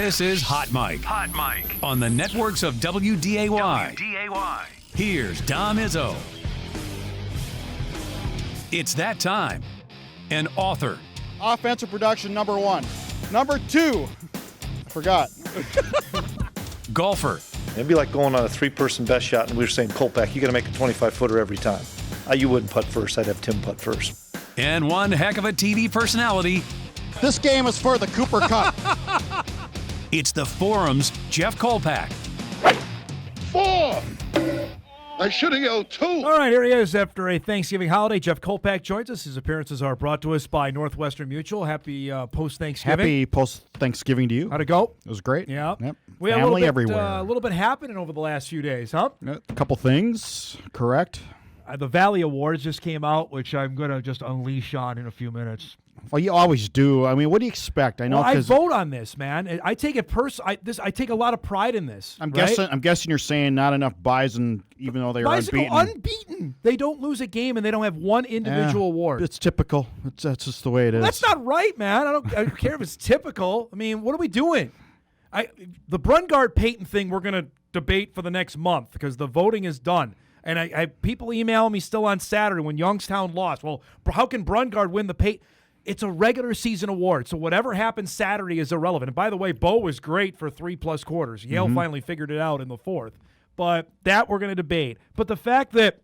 This is Hot Mic. Hot Mic. On the networks of WDAY. WDAY. Here's Dom Izzo. It's that time. An author. Offensive production, number 1. Number 2. I forgot. Golfer. It'd be like going on a 3-person best shot, and we were saying, Kolpack, you got to make a 25-footer every time. You wouldn't putt first. I'd have Tim putt first. And one heck of a TV personality. This game is for the Cooper Cup. It's the Forum's Jeff Kolpack. 4! I should have yelled 2. All right, here he is after a Thanksgiving holiday. Jeff Kolpack joins us. His appearances are brought to us by Northwestern Mutual. Happy post-Thanksgiving. Happy post-Thanksgiving to you. How'd it go? It was great. Yeah. Yep. We had Family a everywhere. little bit happening over the last few days, huh? A couple things, correct? The Valley Awards just came out, which I'm going to just unleash on in a few minutes. Well, you always do. I mean, what do you expect? I know I vote on this, man. I take it I take a lot of pride in this. I'm right? guessing you're saying not enough Bison, even though they are Bison unbeaten. go unbeaten. They don't lose a game, and they don't have one individual award. It's typical. That's just the way it is. That's not right, man. I don't care if it's typical. I mean, what are we doing? The Brungard-Payton thing we're going to debate for the next month because the voting is done. And I people email me still on Saturday when Youngstown lost. Well, how can Brungard win the Payton? It's a regular season award, so whatever happens Saturday is irrelevant. And by the way, Bo was great for 3+ quarters. Yale finally figured it out in the 4th. But that we're going to debate. But the fact that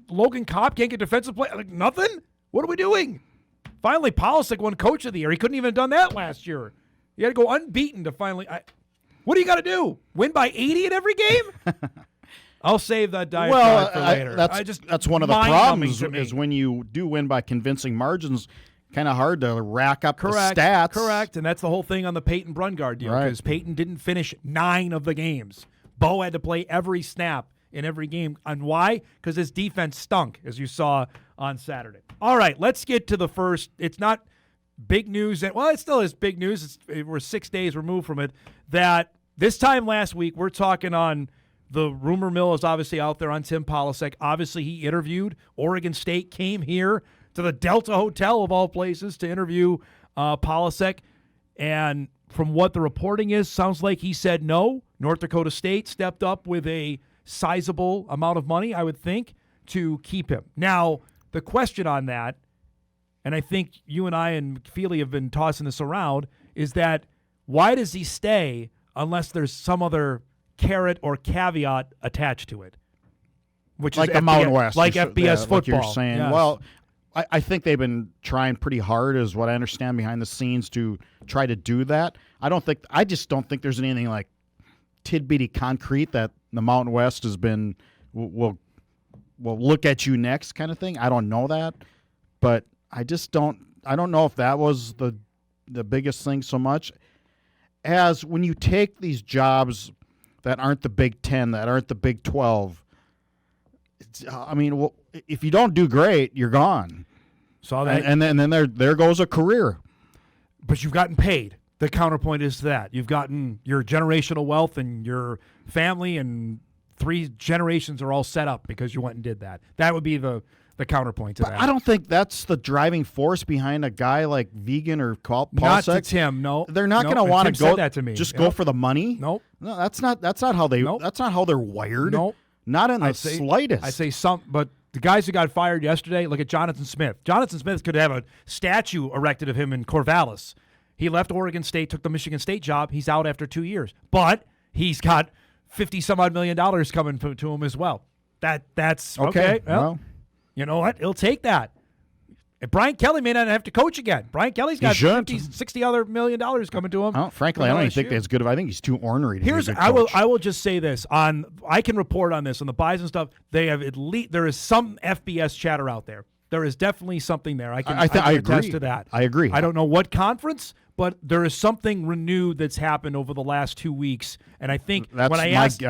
Logan Kopp can't get defensive play, like nothing? What are we doing? Finally, Polasek won Coach of the Year. He couldn't even have done that last year. You had to go unbeaten to finally. What do you got to do? Win by 80 in every game? I'll save that diatribe for later. That's one of the problems is when you do win by convincing margins, kind of hard to rack up the stats. Correct, and that's the whole thing on the Payton Brungard deal because Payton didn't finish 9 of the games. Bo had to play every snap in every game. And why? Because his defense stunk, as you saw on Saturday. All right, let's get to the first. It's not big news. Well, it still is big news. We're 6 days removed from it. That this time last week, we're talking on – the rumor mill is obviously out there on Tim Polasek. Obviously, he interviewed. Oregon State came here to the Delta Hotel, of all places, to interview Polasek. And from what the reporting is, sounds like he said no. North Dakota State stepped up with a sizable amount of money, I would think, to keep him. Now, the question on that, and I think you and I and Feely have been tossing this around, is that why does he stay unless there's some other carrot or caveat attached to it, which like is the Mountain West, like FBS football. Like you're saying. Yes. Well, I think they've been trying pretty hard, is what I understand behind the scenes, to try to do that. I just don't think there's anything like tidbitty concrete that the Mountain West has been will look at you next kind of thing. I don't know that, but I don't know if that was the biggest thing so much as when you take these jobs that aren't the Big 10, that aren't the Big 12. If you don't do great, you're gone. Saw that, and then there goes a career. But you've gotten paid. The counterpoint is that you've gotten your generational wealth and your family and 3 generations are all set up because you went and did that. That would be the counterpoint to that. I don't think that's the driving force behind a guy like Vegan or Polasek. Not to Tim, no. They're not going to want to go. Said that to me. Just go for the money. Nope. No, that's not how they. Nope. That's not how they're wired. Nope. Not in the slightest. I say some, but the guys who got fired yesterday. Look at Jonathan Smith. Jonathan Smith could have a statue erected of him in Corvallis. He left Oregon State, took the Michigan State job. He's out after 2 years, but he's got $50-some-odd million coming to him as well. That's okay. Well, you know what? He'll take that. And Brian Kelly may not have to coach again. Brian Kelly's got $50-60 other million coming to him. Frankly, I don't even think that's good. I think he's too ornery to be a good coach. I will just say this. I can report on this on the Bison stuff. They have at least there is some FBS chatter out there. There is definitely something there. I can attest to that. I agree. I don't know what conference, but there is something renewed that's happened over the last 2 weeks. And I think when I asked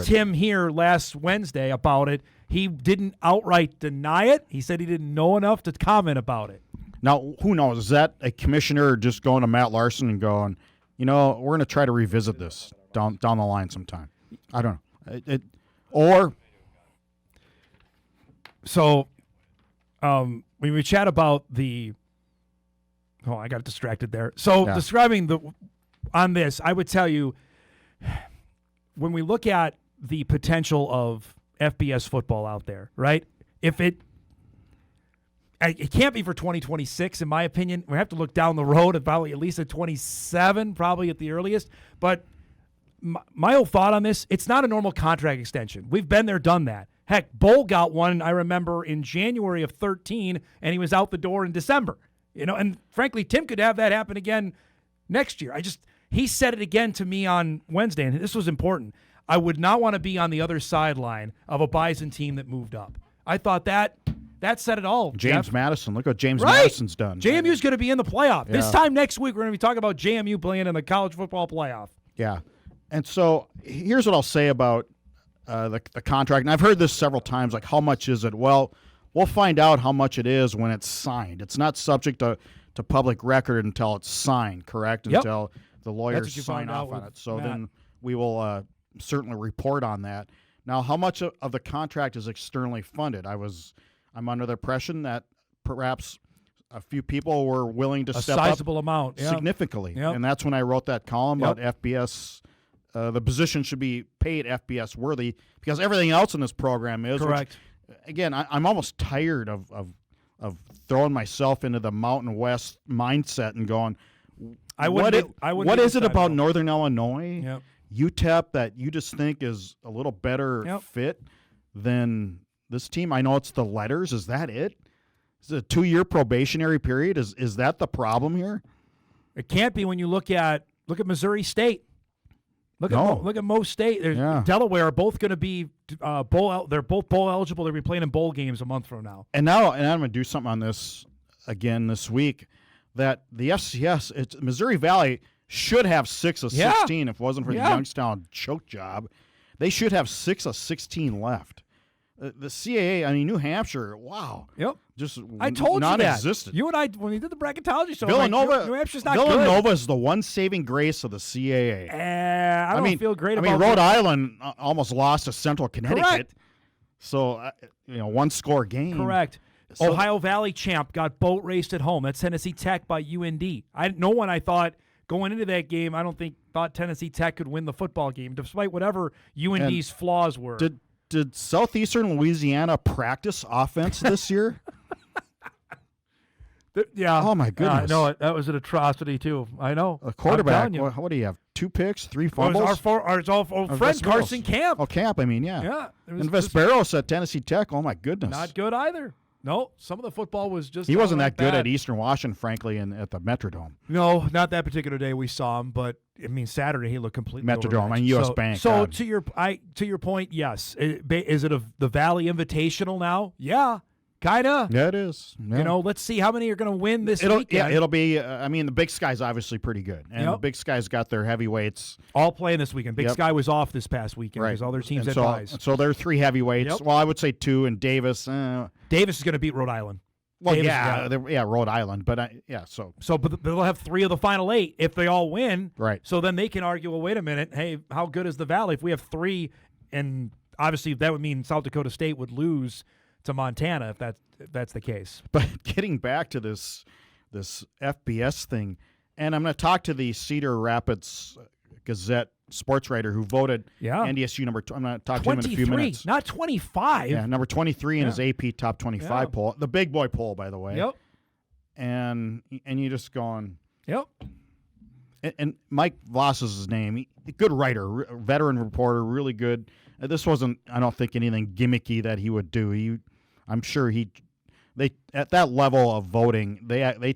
Tim here last Wednesday about it, he didn't outright deny it. He said he didn't know enough to comment about it. Now, who knows? Is that a commissioner just going to Matt Larson and going, we're going to try to revisit this down the line sometime? I don't know. When we chat about the Oh, I got distracted there. So describing on this, I would tell you, when we look at the potential of FBS football out there, right? If it can't be for 2026, in my opinion. We have to look down the road at probably at least at 27, probably at the earliest. But my whole thought on this, it's not a normal contract extension. We've been there, done that. Heck, Bull got one, I remember, in January of 13, and he was out the door in December. And frankly, Tim could have that happen again next year. He said it again to me on Wednesday, and this was important. I would not want to be on the other sideline of a Bison team that moved up. I thought that said it all. James Jeff. Madison. Look what James Madison's done. JMU's going to be in the playoff. This time next week, we're going to be talking about JMU playing in the college football playoff. Yeah. And so here's what I'll say about the contract. And I've heard this several times, like, how much is it? Well, we'll find out how much it is when it's signed. It's not subject to public record until it's signed, correct? Yep. Until the lawyers sign off on it. So then we will certainly report on that. Now, how much of the contract is externally funded? I'm under the impression that perhaps a few people were willing to step up. A sizable amount. Significantly. Yep. And that's when I wrote that column about FBS. The position should be paid FBS worthy because everything else in this program is. Correct. Which, again, I'm almost tired of throwing myself into the Mountain West mindset and going, what is it about Northern Illinois, UTEP, that you just think is a little better fit than this team? I know it's the letters. Is that it? Is it a 2-year probationary period? Is that the problem here? It can't be when you look at Missouri State. Look at Mo State. Delaware are both going to be bowl. They're both bowl eligible. They'll be playing in bowl games a month from now. And I'm going to do something on this again this week. That the FCS, Missouri Valley should have 6 of 16 if it wasn't for the Youngstown choke job. They should have 6 of 16 left. The CAA, New Hampshire, wow. Yep. Just I told you non-existent. You and I, when we did the bracketology show, Villanova, New Hampshire's not good. Villanova is the one saving grace of the CAA. I don't feel great about Rhode Island almost lost to Central Connecticut. Correct. So, one-score game. Correct. So, Ohio Valley champ got boat raced at home. That's Tennessee Tech by UND. No one I thought going into that game, I don't think thought Tennessee Tech could win the football game, despite whatever UND's flaws were. Did Southeastern Louisiana practice offense this year? Yeah. Oh, my goodness. No, that was an atrocity, too. I know. A quarterback, what do you have, 2 picks, 3 fumbles? Our friend Carson Camp. Oh, Camp, yeah. Yeah. And Vesperos at Tennessee Tech, oh, my goodness. Not good either. No, some of the football was just He wasn't that good bad. at Eastern Washington, frankly, and at the Metrodome. No, not that particular day we saw him, but Saturday he looked completely Metrodome, overmatched. US Bank. So God. to your point, yes. Is it the Valley Invitational now? Yeah. Kind of. Yeah, it is. Yeah. Let's see how many are going to win this weekend. Yeah, it'll be, the Big Sky's obviously pretty good. And the Big Sky's got their heavyweights. All playing this weekend. Big Sky was off this past weekend because all their teams had buys. So there are 3 heavyweights. Yep. Well, I would say 2, and Davis. Davis is going to beat Rhode Island. Well, Rhode Island. But, but they'll have 3 of the final 8 if they all win. Right. So then they can argue, well, wait a minute. Hey, how good is the Valley? If we have 3, and obviously that would mean South Dakota State would lose to Montana if that's the case. But getting back to this FBS thing, and I'm going to talk to the Cedar Rapids Gazette sports writer who voted NDSU number 2. I'm going to talk to him in a few minutes. Not 25. Yeah, number 23 in his AP top 25 poll. The big boy poll, by the way. Yep. And you just going. Yep. And Mike Voss is his name. Good writer, veteran reporter, really good. This wasn't, I don't think, anything gimmicky that he would do. I'm sure they at that level of voting, they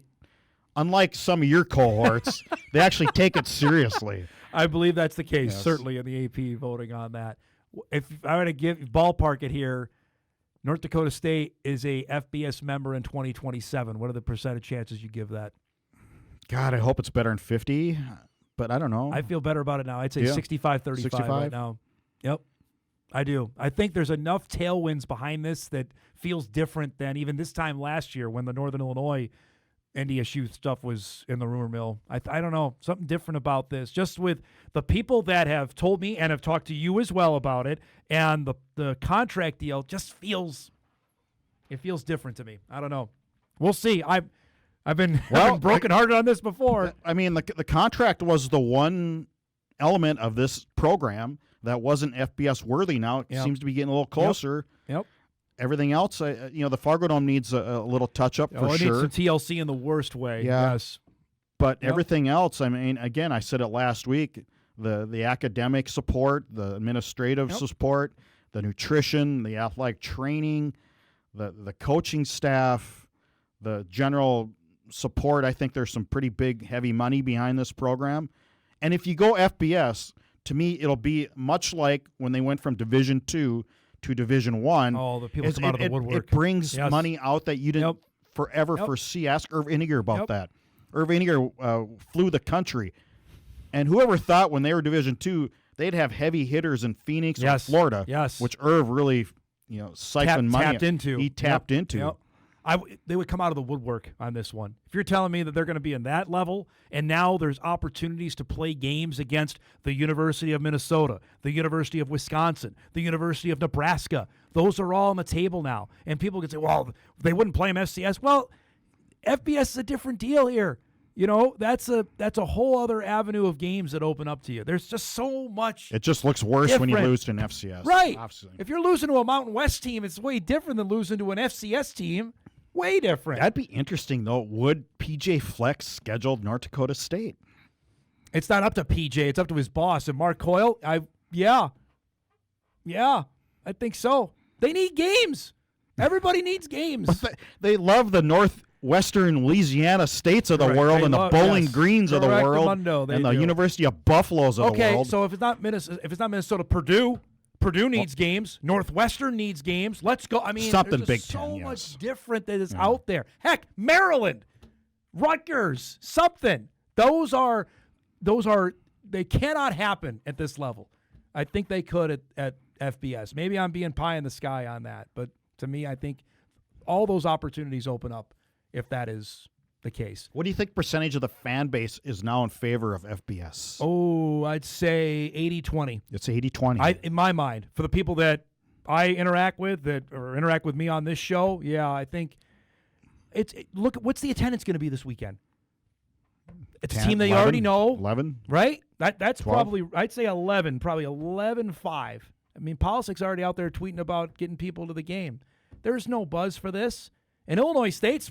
unlike some of your cohorts, they actually take it seriously. I believe that's the case, certainly in the AP voting on that. If I were to ballpark it here, North Dakota State is a FBS member in 2027. What are the percentage chances you give that? God, I hope it's better than 50, but I don't know. I feel better about it now. I'd say 65-35 right now. Yep. I do. I think there's enough tailwinds behind this that feels different than even this time last year when the Northern Illinois NDSU stuff was in the rumor mill. I don't know. Something different about this. Just with the people that have told me and have talked to you as well about it, and the contract deal just feels different to me. I don't know. We'll see. I've been brokenhearted on this before. I mean, the contract was the one element of this program that wasn't FBS worthy. Now it seems to be getting a little closer. Yep. Everything else, the Fargo Dome needs a little touch up for it sure. needs some TLC in the worst way. Yeah. Yes. But everything else, I mean, again, I said it last week, the academic support, the administrative support, the nutrition, the athletic training, the coaching staff, the general support. I think there's some pretty big, heavy money behind this program. And if you go FBS, to me, it'll be much like when they went from Division II to Division I. Oh, the people come out of the woodwork. It brings money out that you didn't forever foresee. Ask Irv Iniger about that. Irv Iniger flew the country. And whoever thought when they were Division II, they'd have heavy hitters in Phoenix or Florida, which Irv really, siphoned money. Tapped into. He tapped into. Yep. They would come out of the woodwork on this one. If you're telling me that they're going to be in that level, and now there's opportunities to play games against the University of Minnesota, the University of Wisconsin, the University of Nebraska, those are all on the table now. And people can say, well, they wouldn't play them FCS. Well, FBS is a different deal here. That's a whole other avenue of games that open up to you. There's just so much. It just looks worse when you lose to an FCS. Right. Obviously. If you're losing to a Mountain West team, it's way different than losing to an FCS team. Way different. That'd be interesting, though. Would PJ Fleck schedule North Dakota State? It's not up to PJ. It's up to his boss. And Mark Coyle, yeah, I think so. They need games. Everybody needs games. But they love the Northwestern Louisiana states of the world and the Bowling Greens of the world and the University of Buffaloes of the world. Okay, so if it's not Minnesota, Purdue needs games. Northwestern needs games. Let's go. I mean, something there's Big so Ten, much different that is out there. Heck, Maryland, Rutgers, something. Those are they cannot happen at this level. I think they could at FBS. Maybe I'm being pie in the sky on that, but to me, I think all those opportunities open up if that is the case. What do you think percentage of the fan base is now in favor of FBS? Oh, I'd say 80-20. It's 80-20. In my mind, for the people that I interact with or interact with me on this show, I think look, what's the attendance going to be this weekend? It's 10, a team that 11, you already know. 11. Right? That's 12. Probably, I'd say 11, probably 11-5. I mean, Polasek's already out there tweeting about getting people to the game. There's no buzz for this. And Illinois State's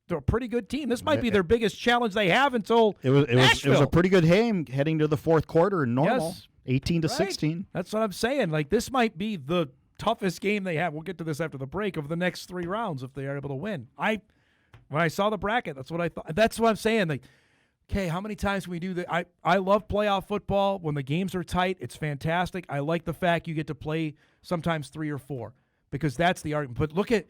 they're a pretty good team. This might be their biggest challenge they have until it was a pretty good game heading to the fourth quarter in normal. Yes. 18-16. That's what I'm saying. Like, this might be the toughest game they have. We'll get to this after the break of the next 3 rounds if they are able to win. When I saw the bracket, that's what I thought. That's what I'm saying. Like, okay, how many times can we do that? I love playoff football. When the games are tight, it's fantastic. I like the fact you get to play sometimes 3 or 4 because that's the argument. But look at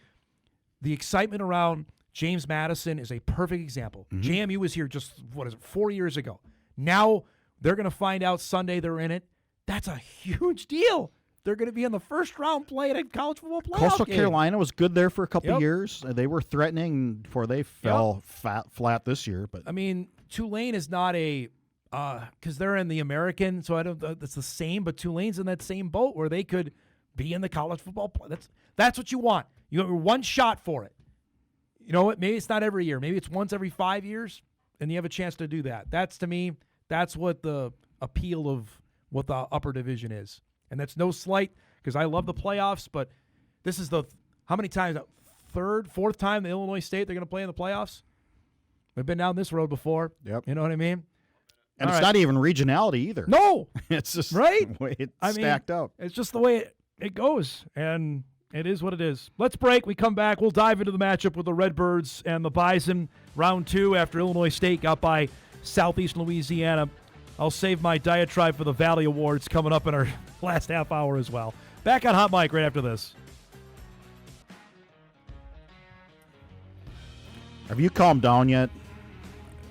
the excitement around James Madison is a perfect example. Mm-hmm. JMU was here just, 4 years ago. Now they're going to find out Sunday they're in it. That's a huge deal. They're going to be in the first round play at a college football playoff Coastal game. Carolina was good there for a couple years. They were threatening before they fell flat this year. But I mean, Tulane is not because they're in the American, so I don't. It's the same, but Tulane's in that same boat where they could be in the college football play. That's what you want. You have one shot for it. You know what? Maybe it's not every year. Maybe it's once every 5 years, and you have a chance to do that. That's, to me, that's what the appeal of what the upper division is. And that's no slight because I love the playoffs, but this is how many times? 3rd, 4th time the Illinois State they're going to play in the playoffs? We've been down this road before. Yep. You know what I mean? And it's not even regionality either. No. It's just right? the way it's stacked up. It's just the way it goes, and it is what it is. Let's break. We come back. We'll dive into the matchup with the Redbirds and the Bison. Round 2 after Illinois State got by Southeastern Louisiana. I'll save my diatribe for the Valley Awards coming up in our last half hour as well. Back on Hot Mic right after this. Have you calmed down yet?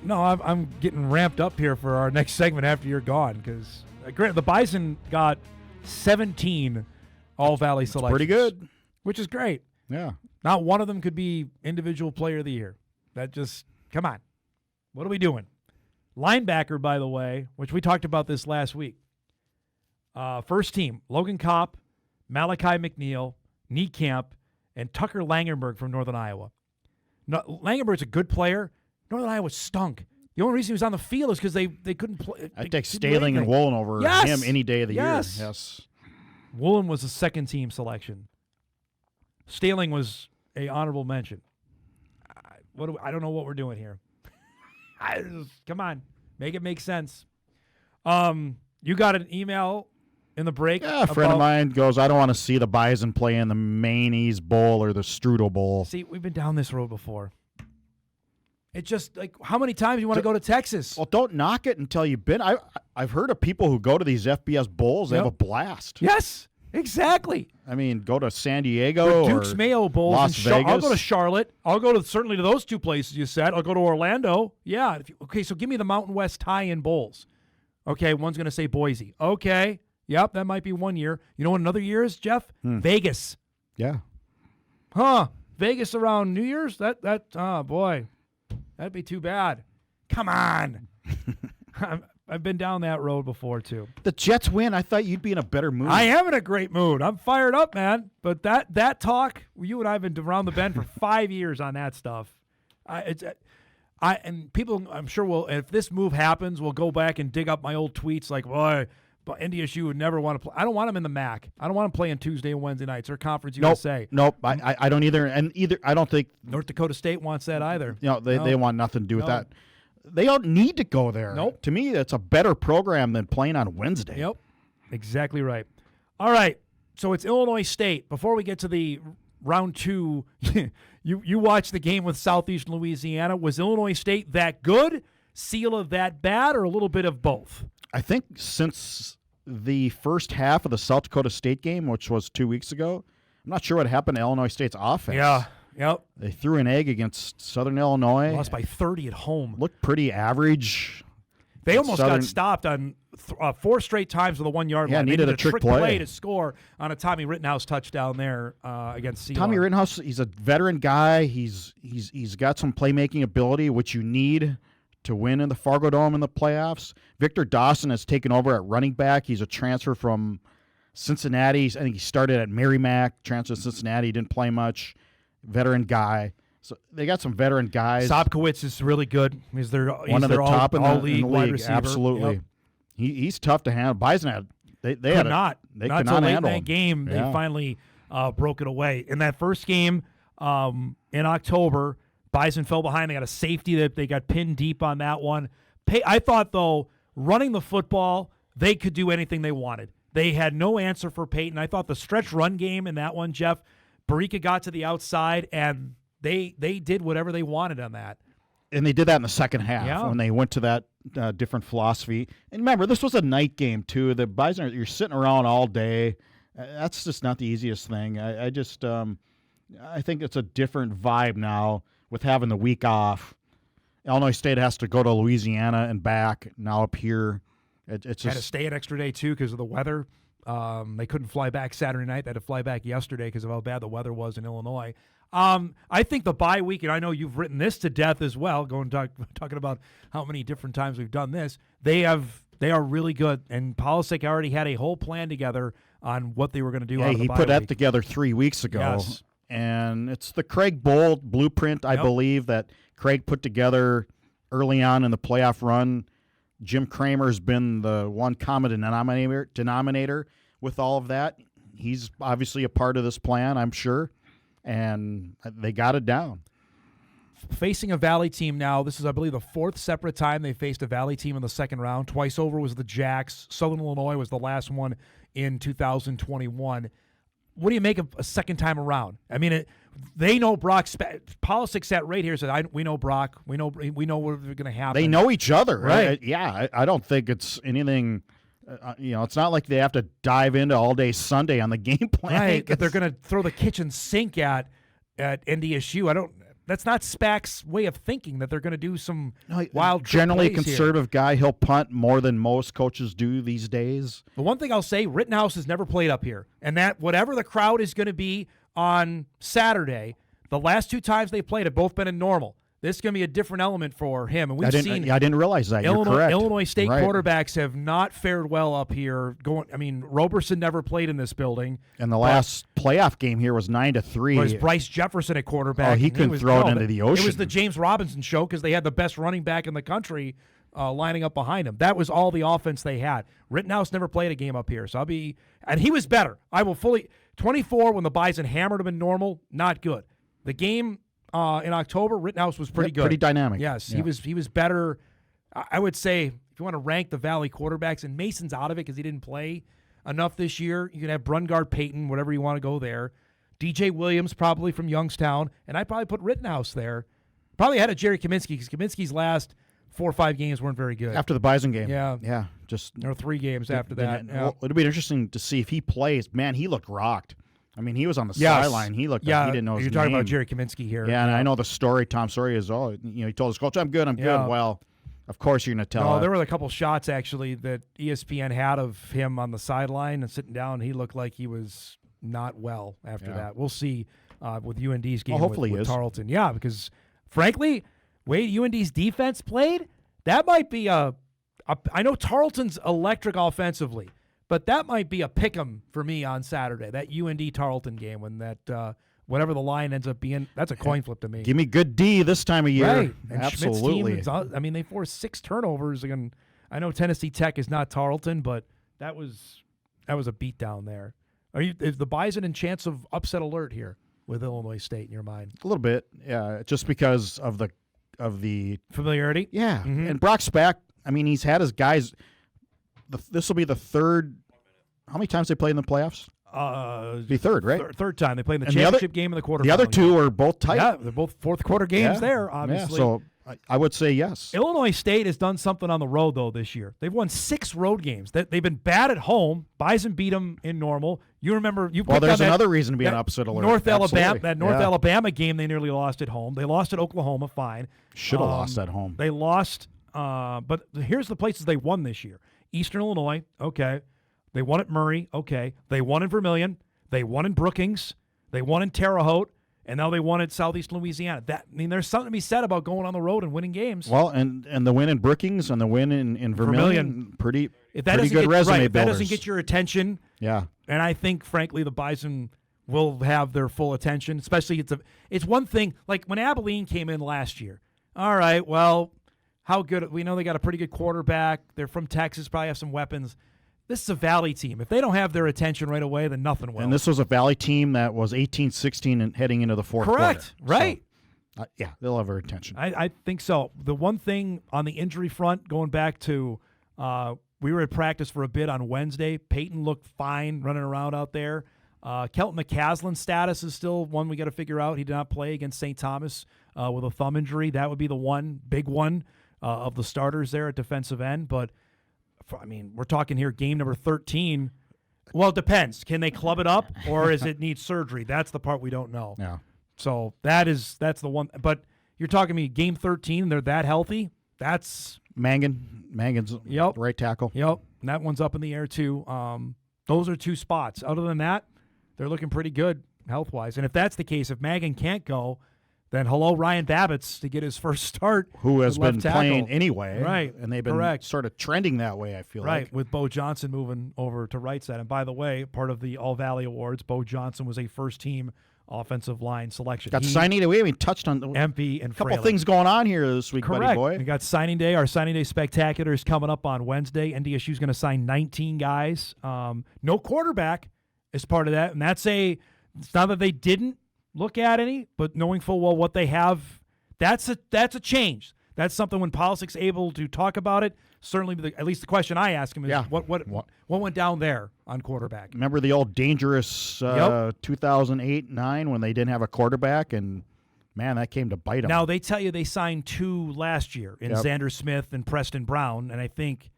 No, I'm getting ramped up here for our next segment after you're gone because the Bison got 17 All-Valley selections. Pretty good. Which is great. Yeah. Not one of them could be individual player of the year. That just, come on. What are we doing? Linebacker, by the way, which we talked about this last week. First team, Logan Kopp, Malachi McNeil, Niekamp, and Tucker Langenberg from Northern Iowa. Langenberg's a good player. Northern Iowa stunk. The only reason he was on the field is because they couldn't play. I'd take Staling and Woolen over him any day of the year. Yes. Woolen was a second-team selection. Staling was a honorable mention. I don't know what we're doing here. Come on. Make it make sense. You got an email in the break? Yeah, a friend of mine goes, I don't want to see the Bison play in the Mayonnaise Bowl or the Strudel Bowl. See, we've been down this road before. It's just like, how many times you want to go to Texas? Well, don't knock it until you've been. I've heard of people who go to these FBS bowls. They have a blast. Yes, exactly. I mean, go to San Diego or Duke's Mayo Bowls. Las Vegas. I'll go to Charlotte. I'll go certainly to those two places you said. I'll go to Orlando. Yeah. Okay, so give me the Mountain West tie-in bowls. Okay, one's going to say Boise. Okay. Yep, that might be 1 year. You know what another year is, Jeff? Vegas. Yeah. Huh. Vegas around New Year's? Oh, boy. That'd be too bad. Come on. I've been down that road before, too. The Jets win. I thought you'd be in a better mood. I am in a great mood. I'm fired up, man. But that talk, you and I have been around the bend for 5 years on that stuff. And people, I'm sure, will, if this move happens, will go back and dig up my old tweets like, well, but NDSU would never want to play. I don't want them in the MAC. I don't want them playing Tuesday and Wednesday nights or Conference USA. Nope. I don't either. And I don't think North Dakota State wants that either. They want nothing to do with that. They don't need to go there. Nope. To me, it's a better program than playing on Wednesday. Yep. Exactly right. All right. So it's Illinois State. Before we get to the round two, you watched the game with Southeastern Louisiana. Was Illinois State that good? Sela that bad, or a little bit of both? I think since the first half of the South Dakota State game, which was 2 weeks ago, I'm not sure what happened to Illinois State's offense. Yeah, yep. They threw an egg against Southern Illinois. Lost by 30 at home. Looked pretty average. They almost got stopped on 4 straight times with the 1 yard line. Needed a trick play to score on a Tommy Rittenhouse touchdown there against Sela. Tommy Rittenhouse, he's a veteran guy. He's got some playmaking ability, which you need to win in the Fargo Dome in the playoffs. Victor Dawson has taken over at running back. He's a transfer from Cincinnati. I think he started at Merrimack, transferred to Cincinnati, didn't play much. Veteran guy. So they got some veteran guys. Sopkowitz is really good. He's one of the top in the league. Wide receiver. Absolutely. Yep. He's tough to handle. Bison they could not handle late in him. that game. They finally broke it away. In that first game in October, Bison fell behind. They got a safety that they got pinned deep on that one. I thought, though, running the football, they could do anything they wanted. They had no answer for Peyton. I thought the stretch run game in that one, Jeff, Barika got to the outside, and they did whatever they wanted on that. And they did that in the second half when they went to that different philosophy. And remember, this was a night game, too. The Bison, you're sitting around all day. That's just not the easiest thing. I think it's a different vibe now with having the week off. Illinois State has to go to Louisiana and back, now up here. It's just had to stay an extra day, too, because of the weather. They couldn't fly back Saturday night. They had to fly back yesterday because of how bad the weather was in Illinois. I think the bye week, and I know you've written this to death as well, talking about how many different times we've done this. They are really good, and Polasek already had a whole plan together on what they were going to do. He put that together 3 weeks ago. Yes. And it's the Craig Bowl blueprint, I believe, that Craig put together early on in the playoff run. Jim Kramer's been the one common denominator with all of that. He's obviously a part of this plan, I'm sure, and they got it down. Facing a Valley team now, this is, I believe, the 4th separate time they faced a Valley team in the second round. Twice over was the Jacks. Southern Illinois was the last one in 2021. What do you make of a second time around? I mean, they know Brock. Polasek sat right here and said, we know Brock. We know what's going to happen. They know each other, right? I don't think it's anything. It's not like they have to dive into all day Sunday on the game plan. Right, that they're going to throw the kitchen sink at NDSU. That's not SPAC's way of thinking, that they're going to do some wild generally plays conservative here. guy. He'll punt more than most coaches do these days. The one thing I'll say, Rittenhouse has never played up here, and that whatever the crowd is going to be on Saturday, the last 2 times they played have both been in normal. This is going to be a different element for him. And I didn't realize that. You're correct. Illinois State Right. quarterbacks have not fared well up here. Roberson never played in this building. And the last playoff game here was 9-3. Was Bryce Jefferson at quarterback? Oh, he couldn't throw it into the ocean. It was the James Robinson show because they had the best running back in the country lining up behind him. That was all the offense they had. Rittenhouse never played a game up here, and he was better. 24 when the Bison hammered him in normal, not good. The game in October, Rittenhouse was pretty good. Pretty dynamic. Yes, Yeah. he was better. I would say if you want to rank the Valley quarterbacks, and Mason's out of it because he didn't play enough this year. You can have Brungard, Payton, whatever you want to go there. DJ Williams probably from Youngstown, and I'd probably put Rittenhouse there. Probably ahead of Jerry Kaminsky because Kaminsky's last 4 or 5 games weren't very good. After the Bison game. Yeah. Yeah. Just there were 3 games after that. Well, it'll be interesting to see if he plays. Man, he looked rocked. I mean, he was on the sideline. He looked like he didn't know his name. You're talking about Jerry Kaminsky here. Yeah, and I know the story. Tom Sawyer is he told his coach, I'm good. Well, of course you're going to tell. No, there were a couple shots actually that ESPN had of him on the sideline and sitting down. He looked like he was not well after that. We'll see with UND's game hopefully with he is. Tarleton. Yeah, because frankly, way UND's defense played, that might be I know Tarleton's electric offensively, but that might be a pick'em for me on Saturday, that UND Tarleton game when that whatever the line ends up being, that's a coin flip to me. Give me good D this time of year. Right. And Absolutely. Schmidt's team, they forced 6 turnovers. Again, I know Tennessee Tech is not Tarleton, but that was a beatdown there. Is the Bison in chance of upset alert here with Illinois State in your mind? A little bit, yeah, just because of the familiarity. Yeah, Mm-hmm. and Brock's back. I mean, he's had his guys. This will be the third. How many times they played in the playoffs? Be third, right? Third time they played in the And championship game in the quarterfinal. The other 2 are both tight. Yeah, they're both fourth quarter games there. Obviously, so I would say yes. Illinois State has done something on the road though this year. They've won 6 road games. They've been bad at home. Bison beat them in normal. You remember you. Well, there's on another reason to be an upset alert. North Absolutely. Alabama game they nearly lost at home. They lost at Oklahoma. Fine. Should have lost at home. They lost. But here's the places they won this year: Eastern Illinois. Okay. They won at Murray. Okay. They won in Vermilion. They won in Brookings. They won in Terre Haute. And now they won at Southeastern Louisiana. There's something to be said about going on the road and winning games. Well, and the win in Brookings and the win in Vermilion. Pretty good resume builders. If that doesn't get your attention. Yeah. And I think, frankly, the Bison will have their full attention. Especially, it's one thing, like when Abilene came in last year. All right, well, how good? We know they got a pretty good quarterback. They're from Texas, probably have some weapons. This is a Valley team. If they don't have their attention right away, then nothing will. And this was a Valley team that was 18-16 and heading into the fourth quarter. Correct. Right. So, yeah, they'll have our attention. I think so. The one thing on the injury front, going back to we were at practice for a bit on Wednesday. Peyton looked fine running around out there. Kelton McCaslin's status is still one we got to figure out. He did not play against St. Thomas with a thumb injury. That would be the one big one of the starters there at defensive end. But, we're talking here game number 13. Well, it depends. Can they club it up or is it need surgery? That's the part we don't know. Yeah. So that's the one. But you're talking me game 13 and they're that healthy? That's Mangan's right tackle. Yep. And that one's up in the air too. Those are 2 spots. Other than that, they're looking pretty good health-wise. And if that's the case, if Mangan can't go, then hello Ryan Babbitts to get his first start. Who has been tackle. playing anyway. Right. And they've been sort of trending that way, I feel like. Right, with Bo Johnson moving over to right side. And by the way, part of the All Valley Awards, Bo Johnson was a first-team offensive line selection. Got signing day. We haven't touched on MP and a couple Fraley. things going on here this week, Correct. buddy boy. We got signing day. Our signing day spectacular is coming up on Wednesday. NDSU is going to sign 19 guys. No quarterback is part of that, and it's not that they didn't look at any, but knowing full well what they have, that's a change. That's something when Polasek's able to talk about it. Certainly, at least the question I ask him is, what went down there on quarterback? Remember the old dangerous 2008-9 when they didn't have a quarterback, and man, that came to bite them. Now they tell you they signed 2 last year in Xander Smith and Preston Brown, and I think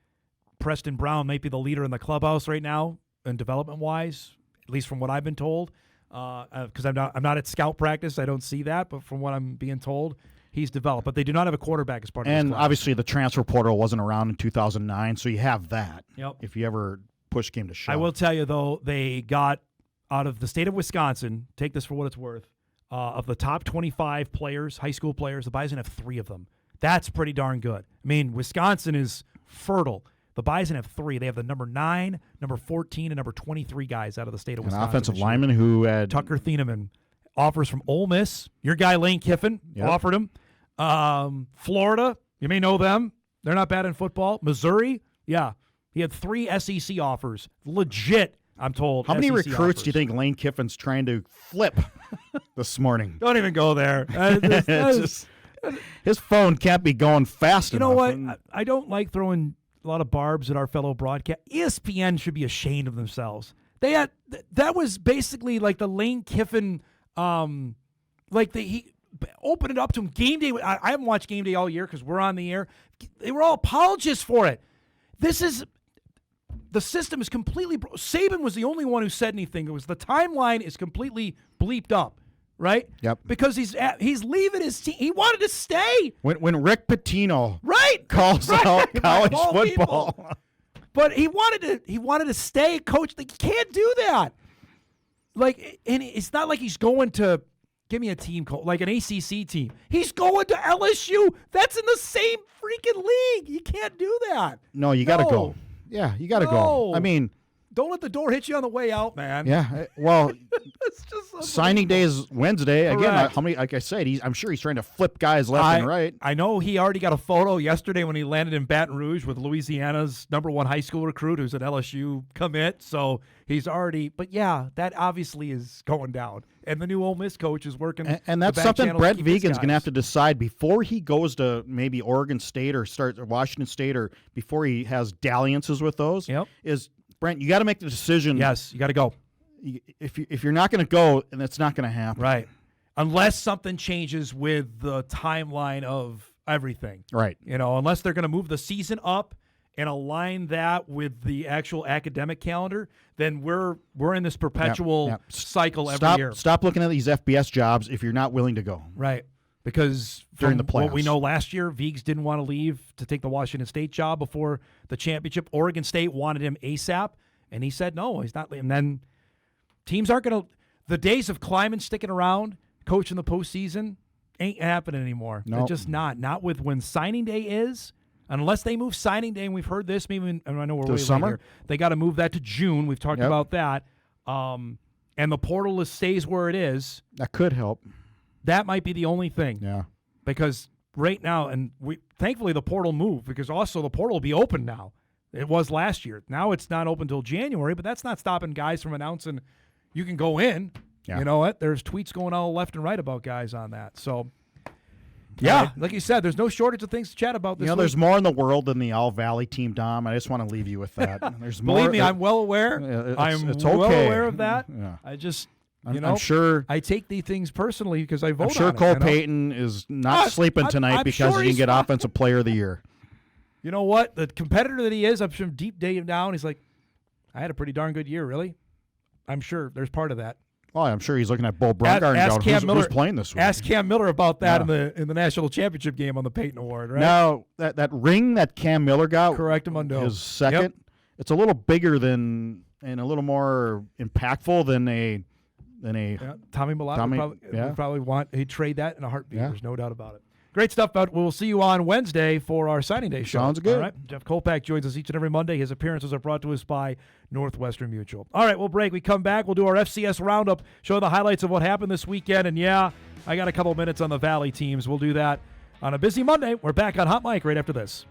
Preston Brown might be the leader in the clubhouse right now, and development-wise, at least from what I've been told. Because I'm not at scout practice, I don't see that, but from what I'm being told, he's developed. But they do not have a quarterback as part of this class. And obviously the transfer portal wasn't around in 2009, so you have that. Yep. If you ever push came to shove. I will tell you, though, they got out of the state of Wisconsin, take this for what it's worth, of the top 25 players, high school players, the Bison have 3 of them. That's pretty darn good. I mean, Wisconsin is fertile. The Bison have 3. They have the number 9, number 14, and number 23 guys out of the state of Wisconsin. An offensive lineman who had Tucker Thieneman. Offers from Ole Miss. Your guy Lane Kiffin offered him. Florida, you may know them. They're not bad in football. Missouri, yeah. He had 3 SEC offers. Legit, I'm told. How many SEC recruits offers. do you think Lane Kiffin's trying to flip this morning? Don't even go there. His phone can't be going fast enough. You know what? I don't like throwing a lot of barbs at our fellow broadcast. ESPN should be ashamed of themselves. They had that was basically like the Lane Kiffin. He opened it up to him game day. I haven't watched game day all year because we're on the air. They were all apologists for it. The system is completely. Saban was the only one who said anything. It was the timeline is completely bleeped up, right? Yep. Because he's leaving his team. He wanted to stay. When Rick Pitino calls out college football, people. But he wanted to stay, coach. Like, you can't do that. Like, and it's not like he's going to give me a team like an ACC team. He's going to LSU. That's in the same freaking league. You can't do that. No, you got to go. Yeah, you got to go. I mean, don't let the door hit you on the way out, man. Yeah. Well, it's just signing day is Wednesday. Correct. Again, how many? Like I said, I'm sure he's trying to flip guys left and right. I know he already got a photo yesterday when he landed in Baton Rouge with Louisiana's #1 high school recruit who's an LSU commit. So he's already. But yeah, that obviously is going down. And the new Ole Miss coach is working. And that's something Brett Vigen's going to have to decide before he goes to maybe Oregon State or Washington State, or before he has dalliances with those. Yep. Is Brent, you got to make the decision. Yes, you got to go. If you're not going to go, then it's not going to happen. Right. Unless something changes with the timeline of everything. Right. Unless they're going to move the season up and align that with the actual academic calendar, then we're in this perpetual cycle every year. Stop looking at these FBS jobs if you're not willing to go. Right. Because during the playoffs, what we know last year, Vigs didn't want to leave to take the Washington State job before the championship. Oregon State wanted him ASAP, and he said no, he's not. And then teams aren't going to – the days of Kleiman sticking around, coaching the postseason, ain't happening anymore. Nope. They're just not. Not with when signing day is. Unless they move signing day, and we've heard this, maybe I know we're way summer? later. They got to move that to June. We've talked about that. And the portal stays where it is. That could help. That might be the only thing. Yeah. Because right now, and thankfully the portal moved, because also the portal will be open now. It was last year. Now it's not open until January, but that's not stopping guys from announcing you can go in. Yeah. You know what? There's tweets going all left and right about guys on that. So, yeah, like you said, there's no shortage of things to chat about this week. There's more in the world than the All Valley team, Dom. I just want to leave you with that. There's more. Believe me, I'm well aware. It's well okay. aware of that. Yeah. I just... I'm sure. I take these things personally because I vote on it. I'm sure Cole Payton is not sleeping tonight because he didn't get Offensive Player of the Year. You know what? The competitor that he is, I'm sure deep down, he's like, I had a pretty darn good year, really. I'm sure there's part of that. Well, I'm sure he's looking at Bo Brungard and going, who's playing this week? Ask Cam Miller about that in the national championship game on the Payton Award, right? Now, that ring that Cam Miller got, his second, Yep. It's a little bigger than and a little more impactful than a Tommy Malott would probably want he'd trade that in a heartbeat. Yeah. There's no doubt about it. Great stuff, bud. We'll see you on Wednesday for our signing day show. Sounds good. All right. Jeff Kolpack joins us each and every Monday. His appearances are brought to us by Northwestern Mutual. All right, we'll break. We come back. We'll do our FCS roundup, show the highlights of what happened this weekend. And, yeah, I got a couple minutes on the Valley teams. We'll do that on a busy Monday. We're back on Hot Mic right after this.